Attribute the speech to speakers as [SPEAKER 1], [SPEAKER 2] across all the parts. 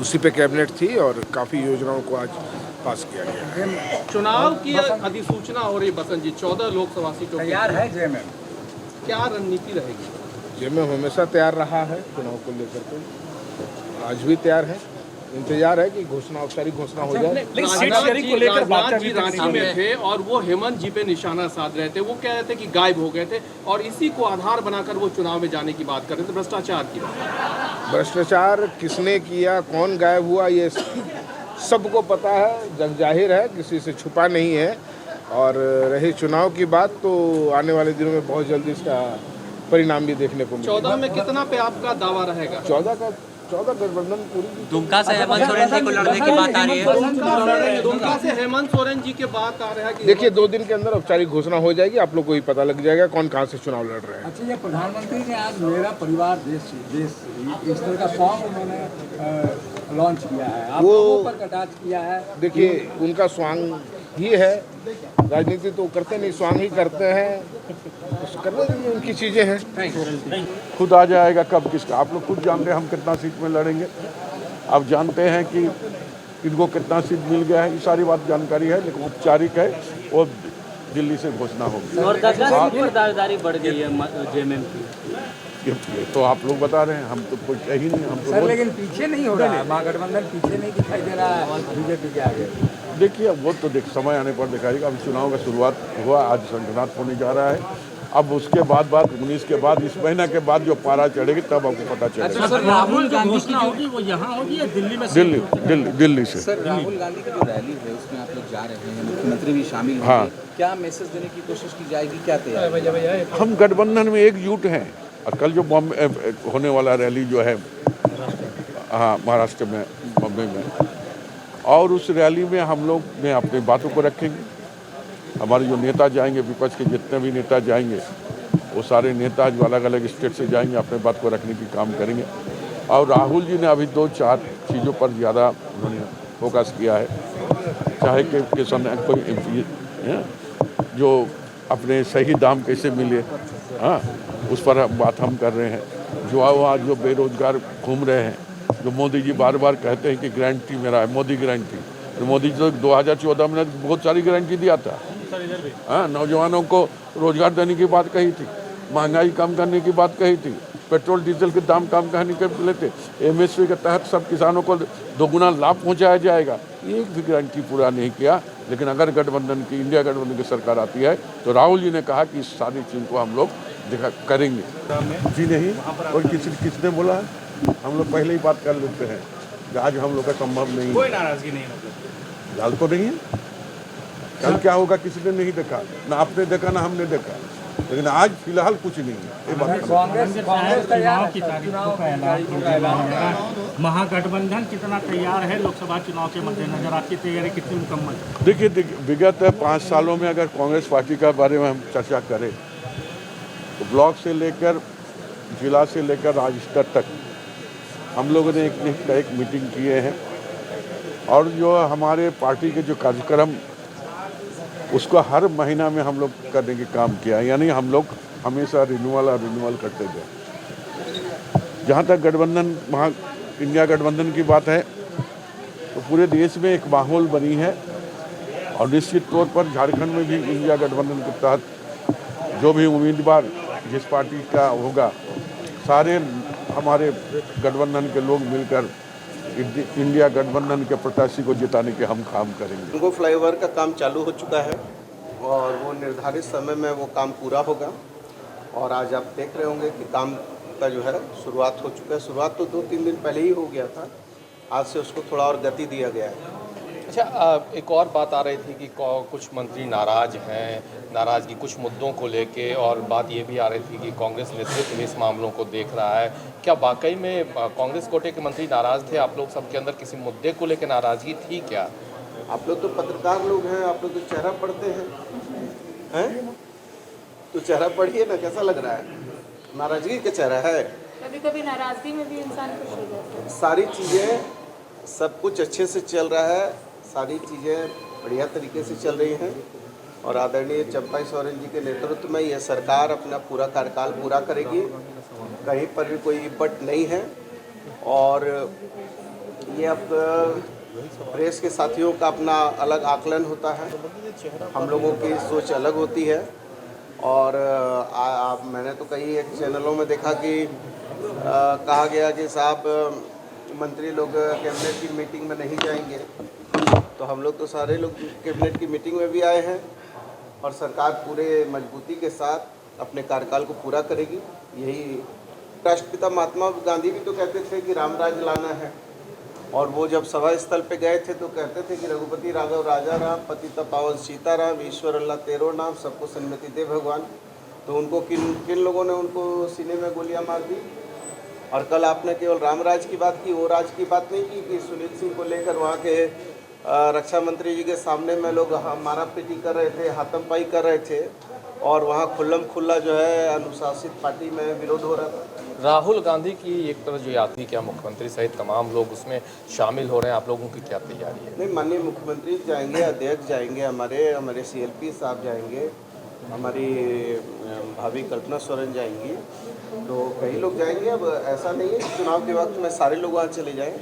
[SPEAKER 1] उसी पे कैबिनेट थी और काफ़ी योजनाओं को आज पास किया गया है।
[SPEAKER 2] चुनाव की अधिसूचना हो रही बसंत जी, 14 लोकसभा सीटों के
[SPEAKER 3] तैयार है जेएमएम?
[SPEAKER 2] क्या रणनीति रहेगी?
[SPEAKER 1] जेएमएम हमेशा तैयार रहा है चुनाव को लेकर के, आज भी तैयार है। इंतजार है कि घोषणा, औपचारिक घोषणा हो जाए।
[SPEAKER 2] लेकिन सीट शेयरिंग को लेकर राजनाथ जी रांची में थे और वो हेमंत जी पे निशाना साध रहे थे। वो कह रहे थे कि गायब हो गए थे और इसी को आधार बनाकर वो चुनाव में जाने की बात कर रहे थे, भ्रष्टाचार की बात।
[SPEAKER 1] भ्रष्टाचार किसने किया, कौन गायब हुआ, ये सबको पता है, जग जाहिर है, किसी से छुपा नहीं है। और रही चुनाव की बात, तो आने वाले दिनों में बहुत जल्दी इसका परिणाम भी देखने को मिलेगा।
[SPEAKER 2] 14 में कितना पे आपका दावा रहेगा?
[SPEAKER 1] 14 गठबंधन पूरी।
[SPEAKER 4] दुमका से हेमंत सोरेन जी को लड़ने की बात आ रही है।
[SPEAKER 2] दुमका से हेमंत सोरेन जी की बात आ रहा है कि
[SPEAKER 1] देखिए 2 दिन के अंदर औपचारिक घोषणा हो जाएगी, आप लोग को ही पता लग जाएगा कौन कहाँ से चुनाव लड़ रहे हैं।
[SPEAKER 3] अच्छा, ये प्रधानमंत्री ने आज मेरा परिवार देश इस तरह का सॉन्ग उन्होंने लॉन्च किया है, आप लोगों पर कटाक्ष किया है।
[SPEAKER 1] देखिए उनका स्वांग ही है, राजनीति तो करते नहीं, स्वांग ही करते हैं, तो करने दीजिए, उनकी चीज़ें हैं।
[SPEAKER 5] खुद आ जाएगा कब किसका, आप लोग खुद जानते हैं हम कितना सीट में लड़ेंगे। आप जानते हैं कि इनको कितना सीट मिल गया है, ये सारी बात जानकारी है, लेकिन औपचारिक है वो दिल्ली से घोषणा होगी।
[SPEAKER 4] और 10 सीट पर दावेदारी बढ़ गई है जेएमएम की।
[SPEAKER 5] ये तो आप लोग बता रहे हैं, हम तो कुछ ही नहीं। हम
[SPEAKER 3] सर
[SPEAKER 5] तो
[SPEAKER 3] लेकिन पीछे नहीं हो रहा है, महागठबंधन पीछे नहीं दिखाई दे रहा है बीजेपी के आगे।
[SPEAKER 5] देखिए वो तो समय आने पर दिखाएगा। अभी चुनाव का शुरुआत हुआ, आज संगठनात्मक होने जा रहा है। अब उसके बाद 19 के बाद, इस महीना के बाद जो पारा चढ़ेगी तब आपको पता चलेगा।
[SPEAKER 4] सर राहुल गांधी की होगी वो यहाँ होगी या दिल्ली में?
[SPEAKER 5] दिल्ली से।
[SPEAKER 6] सर राहुल गांधी की जो रैली है उसमें आप लोग जा रहे हैं, मुख्यमंत्री भी शामिल होंगे।
[SPEAKER 5] हाँ।
[SPEAKER 6] क्या मैसेज देने की कोशिश की जाएगी, क्या तैयारी?
[SPEAKER 5] हम गठबंधन में एकजुट हैं। और कल जो बॉम्बे होने वाला रैली जो है, हाँ महाराष्ट्र में, बॉम्बे में, और उस रैली में हम लोग ने अपनी बातों को रखेंगे। हमारे जो नेता जाएंगे, विपक्ष के जितने भी नेता जाएंगे, वो सारे नेता जो अलग अलग स्टेट से जाएंगे अपने बात को रखने की काम करेंगे। और राहुल जी ने अभी 2-4 चीज़ों पर ज़्यादा उन्होंने फोकस किया है, चाहे कि किसान कोई जो अपने सही दाम कैसे मिले, हाँ उस पर बात हम कर रहे हैं। जो आज जो बेरोजगार घूम रहे हैं, जो मोदी जी बार बार कहते हैं कि गारंटी मेरा है, मोदी गारंटी, तो मोदी जी तो 2014 में बहुत सारी गारंटी दिया था। हाँ, नौजवानों को रोजगार देने की बात कही थी, महंगाई कम करने की बात कही थी, पेट्रोल डीजल के दाम कम करने के लेते, एमएसपी के तहत सब किसानों को दोगुना लाभ पहुंचाया जाएगा, एक भी गारंटी पूरा नहीं किया। लेकिन अगर गठबंधन की, इंडिया गठबंधन की सरकार आती है तो राहुल जी ने कहा कि इस सारी चीज़ को हम लोग करेंगे। जी नहीं, और किसने बोला है? हम लोग पहले ही बात कर लेते हैं कि आज हम लोग का संभव नहीं है।
[SPEAKER 2] कोई नाराजगी नहीं होगी।
[SPEAKER 5] हाल तो नहीं है, कल क्या होगा किसी ने नहीं देखा, ना आपने देखा ना हमने देखा, लेकिन आज फिलहाल कुछ नहीं है। ये बात
[SPEAKER 3] चुनाव की तारीख का ऐलान,
[SPEAKER 7] महागठबंधन कितना तैयार है लोकसभा चुनाव के मद्देनजर? आपकी तैयारी कितनी मुकम्मल है?
[SPEAKER 5] देखिए विगत 5 सालों में अगर कांग्रेस पार्टी के बारे में हम चर्चा करें तो ब्लॉक से लेकर जिला से लेकर राज्य स्तर तक हम लोगों ने एक मीटिंग किए हैं। और जो हमारे पार्टी के जो कार्यक्रम, उसको हर महीना में हम लोग करने के काम किया है। यानी हम लोग हमेशा रिन्यूअल करते गए। जहाँ तक गठबंधन, इंडिया गठबंधन की बात है, तो पूरे देश में एक माहौल बनी है। और निश्चित तौर पर झारखंड में भी इंडिया गठबंधन के तहत जो भी उम्मीदवार जिस पार्टी का होगा, सारे हमारे गठबंधन के लोग मिलकर इंडिया गठबंधन के प्रत्याशी को जिताने के हम काम करेंगे।
[SPEAKER 8] उनको फ्लाईओवर का काम चालू हो चुका है और वो निर्धारित समय में वो काम पूरा होगा। और आज आप देख रहे होंगे कि काम का जो है शुरुआत हो चुका है। शुरुआत तो 2-3 दिन पहले ही हो गया था, आज से उसको थोड़ा और गति दिया गया है।
[SPEAKER 2] अच्छा, एक और बात आ रही थी कि कुछ मंत्री नाराज हैं, नाराजगी कुछ मुद्दों को लेके, और बात ये भी आ रही थी कि कांग्रेस नेतृत्व भी इस मामलों को देख रहा है। क्या वाकई में कांग्रेस कोटे के मंत्री नाराज थे? आप लोग सबके अंदर किसी मुद्दे को लेकर नाराजगी थी क्या?
[SPEAKER 8] आप लोग तो पत्रकार लोग हैं, आप लोग तो चेहरा पढ़ते हैं, तो चेहरा पढ़िए ना, कैसा लग रहा है? नाराजगी का चेहरा है।
[SPEAKER 9] कभी कभी नाराजगी में भी इंसान खुश हो जाता है।
[SPEAKER 8] सारी चीज़ें, सब कुछ अच्छे से चल रहा है, सारी चीज़ें बढ़िया तरीके से चल रही हैं। और आदरणीय चंपाई सोरेन जी के नेतृत्व में यह सरकार अपना पूरा कार्यकाल पूरा करेगी। कहीं पर भी कोई इपट नहीं है। और ये अब प्रेस के साथियों का अपना अलग आकलन होता है, हम लोगों की सोच अलग होती है। और मैंने तो कई एक चैनलों में देखा कि कहा गया कि साहब मंत्री लोग कैबिनेट की मीटिंग में नहीं जाएंगे, तो हम लोग तो सारे लोग कैबिनेट की मीटिंग में भी आए हैं और सरकार पूरे मजबूती के साथ अपने कार्यकाल को पूरा करेगी। यही राष्ट्रपिता महात्मा गांधी भी तो कहते थे कि राम राज्य लाना है, और वो जब सभा स्थल पे गए थे तो कहते थे कि रघुपति राघव राजा राम, पतित पावन सीताराम, ईश्वर अल्लाह तेरो नाम, सबको सन्मति दे भगवान। तो उनको किन लोगों ने उनको सीने में गोलियां मार दी। और कल आपने केवल राम राज की बात की, वो राज की बात नहीं की कि सुनील सिंह को लेकर वहाँ के रक्षा मंत्री जी के सामने में लोग मारा पीटी कर रहे थे, हाथमपाई कर रहे थे, और वहाँ खुल्लम खुल्ला जो है अनुशासित पार्टी में विरोध हो रहा था।
[SPEAKER 2] राहुल गांधी की एक तरह जो यात्री, क्या मुख्यमंत्री सहित तमाम लोग उसमें शामिल हो रहे हैं, आप लोगों की क्या तैयारी है?
[SPEAKER 8] नहीं, माननीय मुख्यमंत्री जाएंगे, अध्यक्ष जाएंगे, हमारे CLP साहब जाएंगे, हमारी भाभी कल्पना सोरेन जाएंगी, तो कई लोग जाएंगे। अब ऐसा नहीं है कि चुनाव के वक्त में सारे लोग वहाँ चले जाएँ,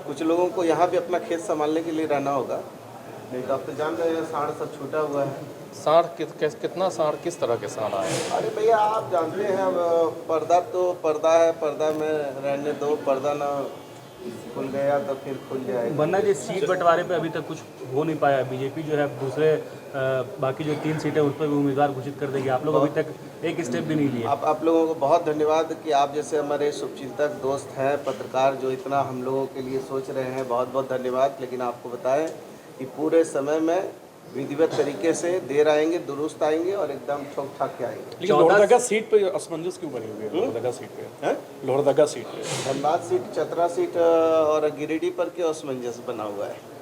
[SPEAKER 8] कुछ लोगों को यहाँ भी अपना खेत संभालने के लिए रहना होगा, नहीं तो आप तो जान रहे हैं सांड सब छूटा हुआ है।
[SPEAKER 2] सांड कितना सांड, किस तरह के सांड आए?
[SPEAKER 8] अरे भैया आप जानते हैं, अब पर्दा तो पर्दा है, पर्दा में रहने दो, पर्दा ना खुल गया तो फिर खुल जाएगा।
[SPEAKER 7] बन्ना जी, सीट बंटवारे पे अभी तक कुछ हो नहीं पाया। बीजेपी जो है दूसरे बाकी जो 3 सीटें उन पर भी उम्मीदवार घोषित कर देगी, आप लोग अभी तक एक स्टेप भी नहीं लिए।
[SPEAKER 8] आप लोगों को बहुत धन्यवाद कि आप जैसे हमारे शुभचिंतक दोस्त हैं, पत्रकार जो इतना हम लोगों के लिए सोच रहे हैं, बहुत बहुत धन्यवाद। लेकिन आपको बताएं कि पूरे समय में विधिवत तरीके से देर आएंगे, दुरुस्त आएंगे और एकदम ठोक ठाक के आएंगे।
[SPEAKER 10] लेकिन लोहरदगा सीट पे असमंजस क्यों बनी हुई है? लोहरदगा सीट पे, लोहरदगा सीट पे,
[SPEAKER 8] धनबाद सीट, चतरा सीट और गिरिडीह पर क्यों असमंजस बना हुआ है?